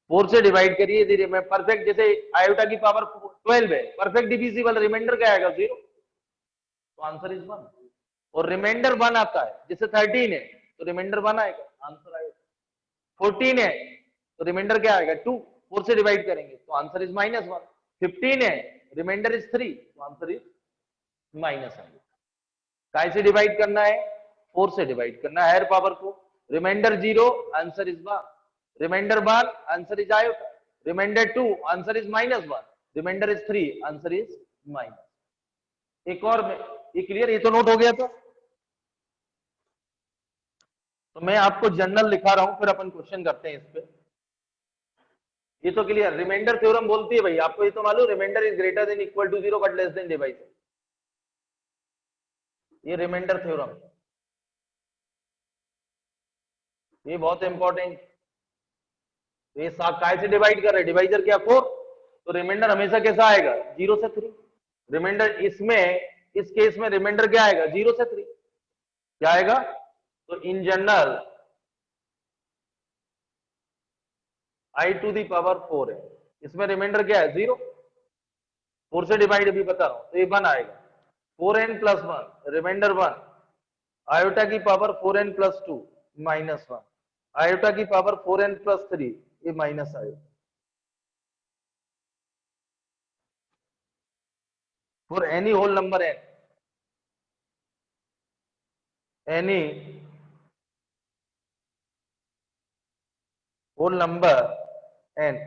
4 से डिवाइड करिए, धीरे में परफेक्ट, जैसे आयोटा की पावर 12 है, परफेक्ट डिविजिबल, रिमाइंडर क्या आएगा? 0, तो आंसर इज 1। और रिमाइंडर 1 आता है, जैसे 13 है तो रिमाइंडर 1 आएगा, आंसर आएगा। 14 है तो रिमाइंडर क्या आएगा? 2, 4 से डिवाइड करेंगे तो आंसर इज -1। 15 है, रिमाइंडर इज 3, तो आंसर इज माइनस आएगा। काय से डिवाइड करना है? 4 से डिवाइड करना है हायर पावर को। Remainder 0, answer is 1, remainder 1, answer is iota, remainder 2, answer is -1, remainder is 3, answer is minus. एक और में, ये क्लियर? ये तो नोट हो गया था। तो मैं आपको जनरल लिखा रहा हूं, फिर अपन क्वेश्चन करते हैं इस पे। ये तो क्लियर, रिमाइंडर थ्योरम बोलती है भाई, आपको ये तो मालूम, remainder is greater than equal to 0 but less than divisor, ये रिमाइंडर थ्योरम, ये बहुत इंपॉर्टेंट। ये काय से डिवाइड कर रहे हैं? डिवाइजर क्या? 4, तो रिमाइंडर हमेशा कैसा आएगा? 0 से 3। रिमाइंडर इसमें, इस केस में रिमाइंडर क्या आएगा? 0 से 3, क्या आएगा? तो in general i to the power 4 है, इसमें रिमाइंडर क्या है? 0, 4 से डिवाइड अभी बता रहा हूं, तो ये 1 आएगा। 4n प्लस 1, रिमाइंडर 1, आयोटा की पावर 4n प्लस 2, -1, आयोटा की पावर 4n प्लस 3, ये माइनस आएगा। For any whole number n, any whole number n,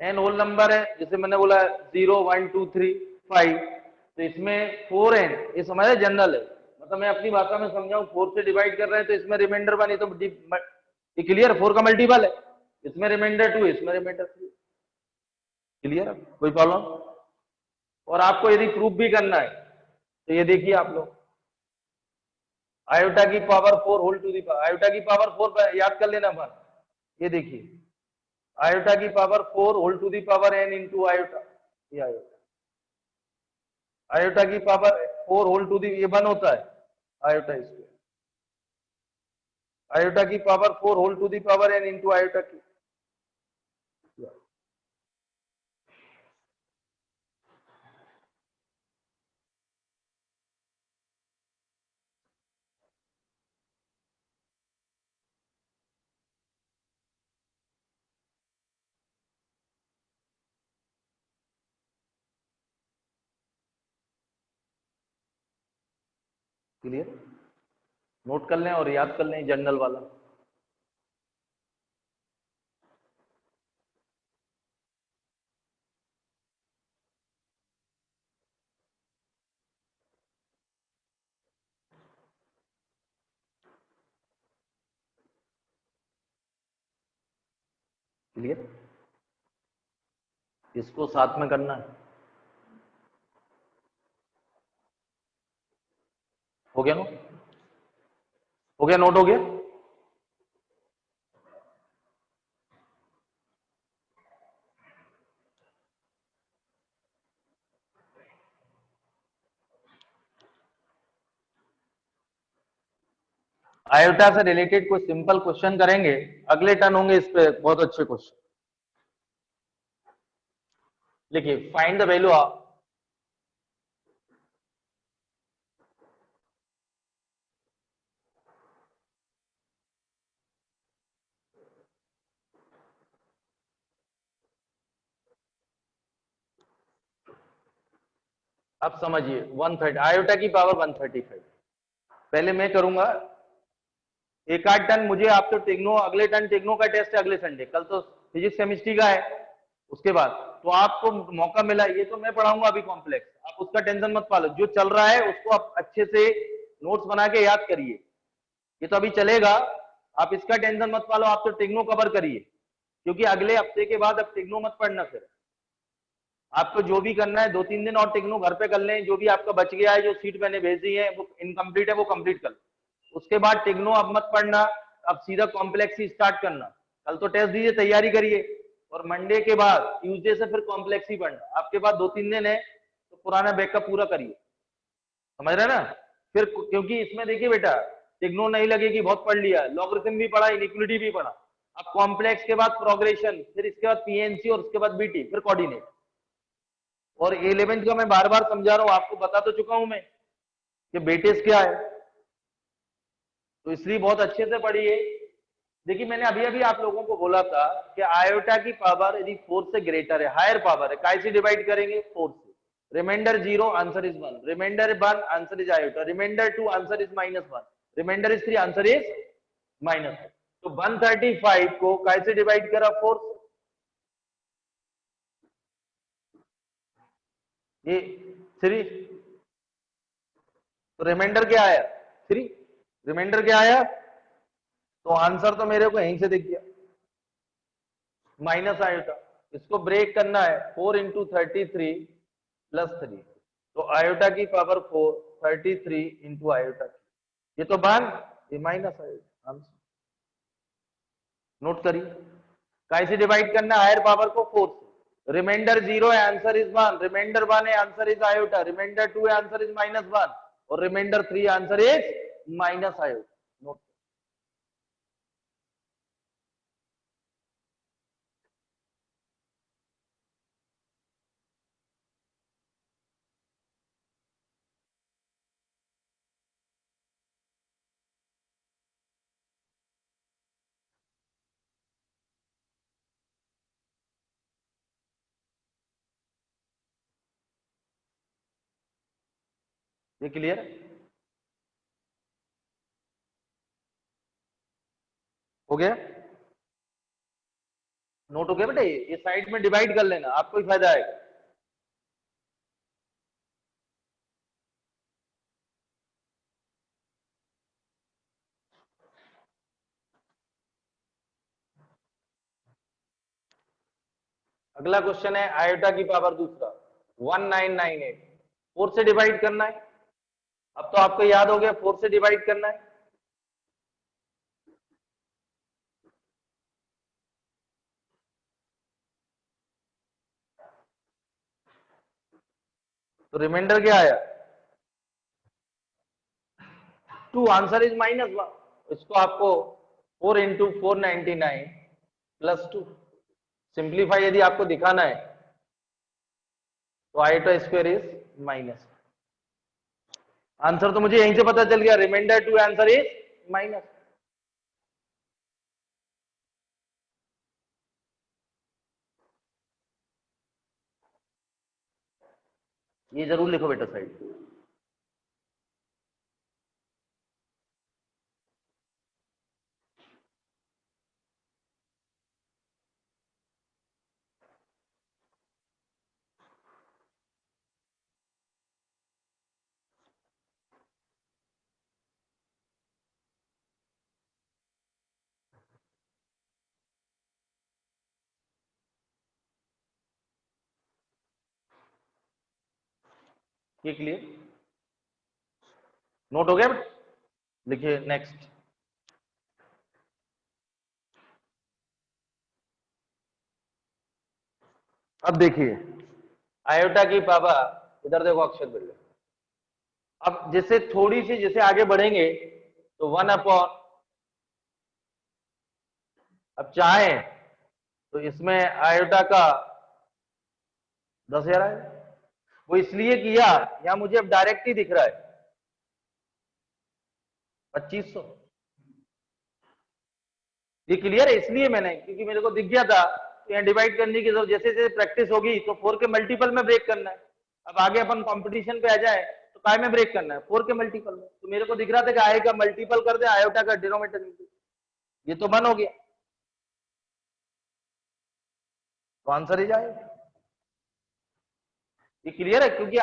n whole number है, जैसे मैंने बोला 0 1 2 3 5, तो इसमें 4n, ये समझे जनरल है, मतलब मैं अपनी भाषा में समझाऊं, 4 से डिवाइड कर रहे हैं तो इसमें रिमाइंडर 1, ये तो ये क्लियर, 4 का मल्टीपल है, इसमें रिमाइंडर 2, इसमें रिमाइंडर 3, क्लियर? कोई प्रॉब्लम? और आपको यदि प्रूफ भी करना है तो ये देखिए आप लोग, आयोटा की power 4 whole to the power, iota की पावर 4 याद कर लेना 1, ये देखिए आयोटा की power 4 whole to the power n into iota, ये आयोटा, आयोटा की पावर 4 होल टू दी, ये 1 होता है आयोटा स्क्वायर, आयोटा की power 4 whole to the power n into iota की, क्लियर? नोट कर लें और याद कर लें जनरल वाला। क्लियर? इसको साथ में करना है। हो गया नोट? हो गया? नोट हो गया? आयोटा से रिलेटेड कुछ सिंपल क्वेश्चन करेंगे, अगले टर्न होंगे इस पे बहुत अच्छे क्वेश्चन। देखिए फाइंड द वैल्यू ऑफ अब समझिए 130 आयोटा की पावर 135। पहले मैं करूंगा एक आध टन, मुझे आप तो टेक्नो अगले टन टेक्नो का टेस्ट है अगले संडे, कल तो फिजिक्स केमिस्ट्री का है उसके बाद, तो आपको मौका मिला, ये तो मैं पढ़ाऊंगा अभी कॉम्प्लेक्स, आप उसका टेंशन मत पालो, जो चल रहा है उसको आप अच्छे से नोट्स बना के याद करिए, ये तो अभी चलेगा, आप इसका टेंशन मत पालो, आप तो टेक्नो कवर करिए, क्योंकि अगले हफ्ते के बाद अब टेक्नो मत पढ़ना फिर, आपको जो भी करना है 2-3 दिन और टेक्नो घर पे कर लें, जो भी आपका बच गया है, जो सीट मैंने भेजी है वो इनकम्प्लीट है वो कंप्लीट कर, उसके बाद टेक्नो अब मत पढ़ना, अब सीधा कॉम्प्लेक्स ही स्टार्ट करना, कल तो टेस्ट दीजिए तैयारी करिए, और मंडे के बाद ट्यूसडे से फिर कॉम्प्लेक्स ही पढ़ना, आपके पास 2-3 दिन है तो पुराना बैकअप पूरा करिए, समझ रहे ना, फिर क्योंकि इसमें देखिए बेटा टेक्नो नहीं लगेगी, बहुत पढ़ लिया, लॉगरिथम भी पढ़ा, इनइक्वालिटी भी पढ़ा, अब कॉम्प्लेक्स के बाद प्रोग्रेशन, फिर इसके बाद पीएनसी और उसके बाद बीटी, फिर कोऑर्डिनेट, और 11th का मैं बार बार समझा रहा हूं, आपको बता तो चुका हूं मैं कि बेटेस क्या है, तो इसलिए बहुत अच्छे से पढ़िए। देखिए मैंने अभी अभी आप लोगों को बोला था कि आयोटा की पावर यदि 4 से ग्रेटर है, हायर पावर है, कैसे डिवाइड करेंगे 4 से, remainder 0 answer is 1, remainder 1 answer is iota, remainder 2 answer is -1, remainder is 3 answer is -1, तो 135 को कैसे डिवाइड करा 4 से, ये 3, तो रिमाइंडर क्या आया 3, रिमाइंडर क्या आया, तो आंसर तो मेरे को यहीं से दिख गया, माइनस आयोटा, इसको ब्रेक करना है 4 इंटू 33 प्लस 3, तो आयोटा की पावर 4 33 इंटू आयोटा की, ये तो बन, ये माइनस आयोटा, आंसर नोट करिए, कैसे डिवाइड करना हायर पावर को 4 से, रिमाइंडर 0 है आंसर इज 1, रिमाइंडर 1 है आंसर इज आयोटा, रिमाइंडर 2 है आंसर इज -1, और remainder 3 answer is minus iota, note, ये क्लियर, हो गया, नोट हो गया बेटा, ये साइड में डिवाइड कर लेना, आपको ही फायदा आएगा, अगला क्वेश्चन है आयोटा की पावर दूसरा 1998, 4 से डिवाइड करना है, अब तो आपको याद हो गया 4 से डिवाइड करना है, तो रिमाइंडर क्या आया 2, आंसर इज -1, इसको आपको 4 इंटू 499 प्लस 2, सिंप्लीफाई यदि आपको दिखाना है तो iota square is minus, answer तो मुझे यहीं से पता चल गया, रिमाइंडर 2 आंसर इज माइनस, ये जरूर लिखो बेटा साइड, ये क्लियर, नोट हो गया बेटा, लिखिए नेक्स्ट, अब देखिए आयोटा की पावर, इधर देखो अक्षर बिल्ड, अब जैसे थोड़ी सी जैसे आगे बढ़ेंगे तो 1 अपॉन, अब चाहे तो इसमें आयोटा का 10,000 आए, वो इसलिए किया, या मुझे अब डायरेक्ट ही दिख रहा है 2500, ये क्लियर है, इसलिए मैंने, क्योंकि मेरे को दिख गया था तो यहाँ डिवाइड करने की जरूरत, जैसे जैसे प्रैक्टिस होगी तो 4 के मल्टीपल में ब्रेक करना है, अब आगे अपन कंपटीशन पे आ जाए तो काय में ब्रेक करना है, 4 के मल्टीपल में। तो मेरे को दिख रहा था कि आई का मल्टीपल कर दे आयोटा का डिनोमिनेटर में, ये तो 1 हो गया, तो आंसर ही जाएगा। ये क्लियर है, क्योंकि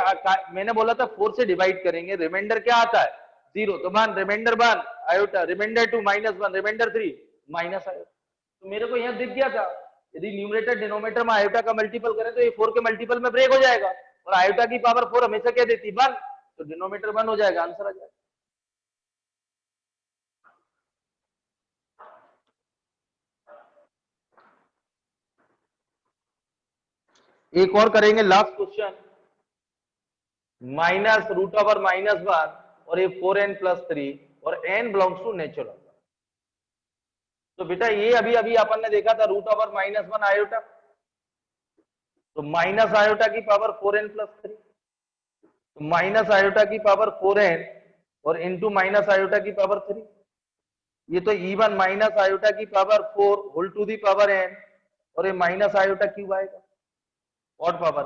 मैंने बोला था 4 से डिवाइड करेंगे, रिमाइंडर क्या आता है 0, तो 1 remainder 1 iota, remainder 2 -1, remainder 3 minus iota. तो मेरे को यहाँ दिख गया था यदि न्यूमरेटर डिनोमिनेटर में आयोटा का मल्टीपल करें तो ये 4 के मल्टीपल में ब्रेक हो जाएगा, और आयोटा की पावर 4 हमेशा क्या देती है 1, तो डिनोमिनेटर 1 हो जाएगा, आंसर आ जाएगा। एक और करेंगे last question, minus root over -1 और ये 4n+3 और n बिलोंग्स टू नेचुरल। तो बेटा ये अभी अभी अपन ने देखा था रूट ओवर -1 आयोटा, तो माइनस आयोटा की पावर 4n+3, तो माइनस आयोटा की पावर 4n और इंटू माइनस आयोटा की पावर 3, ये तो इवन माइनस आयोटा की power 4 whole to the power n, और ये माइनस आयोटा क्यूब आएगा ऑड पावर,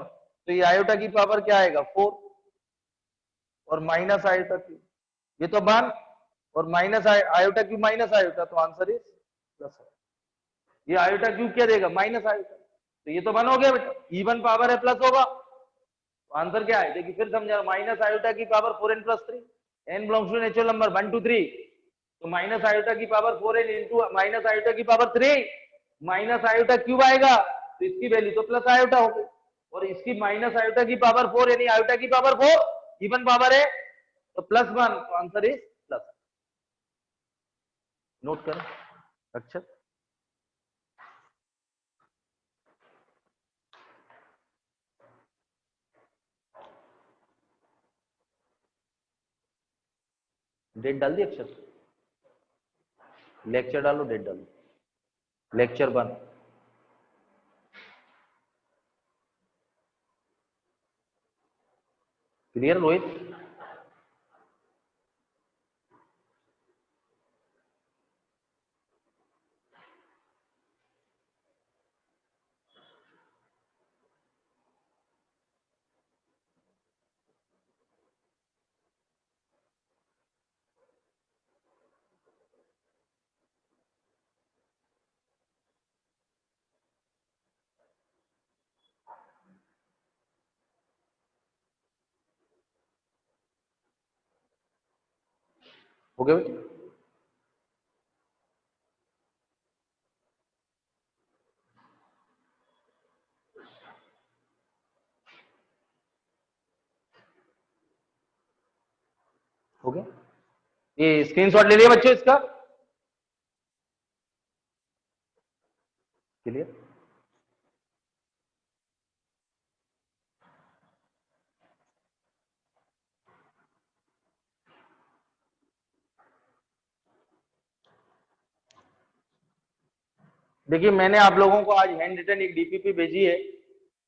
तो ये आयोटा की पावर क्या आएगा 4 और माइनस आयोटा क्यूब, ये तो 1 और minus iota cube minus iota, तो आंसर इज प्लस। ये आयोटा क्यूब क्या देगा माइनस आयोटा, तो ये तो 1 हो गया बेटा, इवन पावर है प्लस होगा, तो आंसर क्या है देखिए फिर समझा, माइनस आयोटा की power 4n+3, n belongs to natural number 1 2 3, तो माइनस आयोटा की power 4n into minus iota की पावर 3 माइनस आयोटा क्यूब आएगा, तो इसकी वैल्यू तो प्लस आयोटा हो गई, और इसकी माइनस आयोटा की पावर 4 यानी आयोटा की पावर 4 इवन पावर है, तो +1, तो आंसर इज प्लस। नोट करो अच्छा, डेट डाल दी अक्षर, लेक्चर डालो, डेट डालो, लेक्चर 1। क्लियर रोहित? हो गया बेटा? हो गया, ये स्क्रीनशॉट ले लिया बच्चों इसका, क्लियर? देखिए मैंने आप लोगों को आज हैंड रिटन एक डीपीपी भेजी है,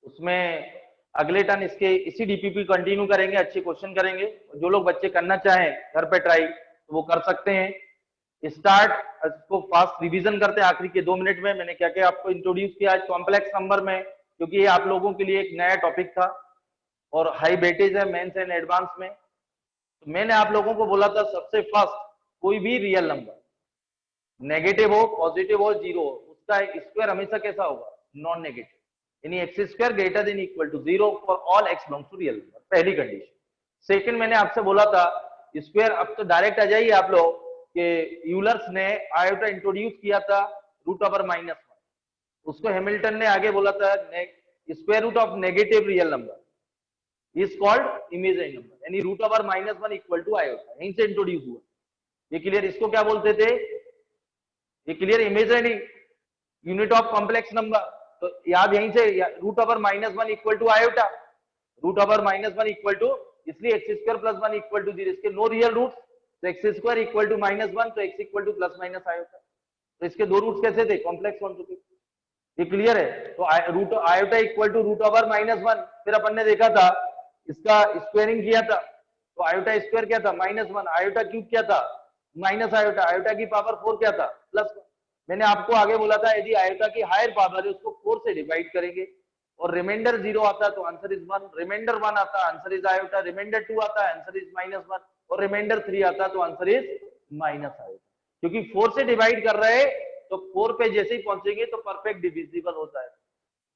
उसमें अगले टर्न इसके इसी डीपीपी कंटिन्यू करेंगे, अच्छे क्वेश्चन करेंगे, जो लोग बच्चे करना चाहें घर पे ट्राई तो वो कर सकते हैं। स्टार्ट इसको फास्ट रिवीजन करते हैं आखिरी के 2 मिनट में, मैंने क्या क्या आपको इंट्रोड्यूस किया आज कॉम्प्लेक्स नंबर में, क्योंकि ये आप लोगों के लिए एक नया टॉपिक था और हाई वेटेज है मेंस एंड एडवांस में। तो मैंने आप लोगों को बोला था सबसे फर्स्ट कोई भी रियल नंबर नेगेटिव हो पॉजिटिव हो जीरो हो, उसका स्क्वायर हमेशा कैसा होगा नॉन नेगेटिव, यानी x square greater than equal to 0 for all x belongs to real number, पहली कंडीशन। सेकंड मैंने आपसे बोला था स्क्वायर, अब तो डायरेक्ट आ जाइए आप लोग कि यूलर्स ने आयोटा इंट्रोड्यूस किया था √1, उसको हैमिल्टन ने आगे बोला था square root of negative real number is called imaginary number, यानी √1 इक्वल टू आयोटा, यहीं से इंट्रोड्यूस हुआ। ये क्लियर, इसको क्या बोलते थे, ये क्लियर, imaginary unit of complex number, तो याद यहीं से √1 equal to iota, √1 equal to, इसलिए x square plus 1 equal to 0, इसके नो रियल रूट्स, तो एक्स स्क्वायर इक्वल टू -1, तो x equal to plus minus iota, तो इसके 2 रूट्स कैसे थे कॉम्प्लेक्स क्वांटिटी। ये क्लियर है, तो रूट आयोटा इक्वल टू √1, फिर अपन ने देखा था इसका स्क्वायरिंग किया था, तो आयोटा स्क्वायर क्या था -1, आयोटा क्यूब क्या था माइनस आयोटा, आयोटा की पावर 4 क्या था +1। मैंने आपको आगे बोला था यदि आयोटा की हायर पावर है उसको 4 से डिवाइड करेंगे और रिमाइंडर 0 आता है तो आंसर इज 1, रिमाइंडर 1 आता है आंसर इज आयोटा, रिमाइंडर 2 आता है आंसर इज -1 और रिमाइंडर 3 आता है तो आंसर इज माइनस आयोटा। क्योंकि 4 से डिवाइड कर रहे हैं तो 4 पे जैसे ही पहुंचेंगे तो परफेक्ट डिविजिबल होता है।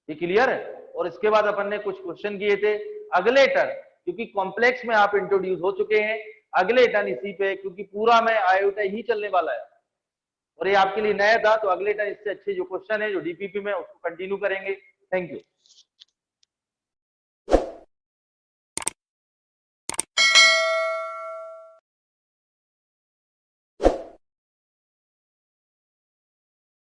ये क्लियर है। और इसके बाद अपन ने कुछ क्वेश्चन किए थे अगले टर्म, क्योंकि कॉम्प्लेक्स में आप इंट्रोड्यूस हो चुके हैं, अगले टर्म इसी पे, क्योंकि पूरा में आयोटा ही चलने वाला है और ये आपके लिए नया था, तो अगले टर्म इससे अच्छे जो क्वेश्चन है जो डीपीपी में उसको कंटिन्यू करेंगे। Thank you.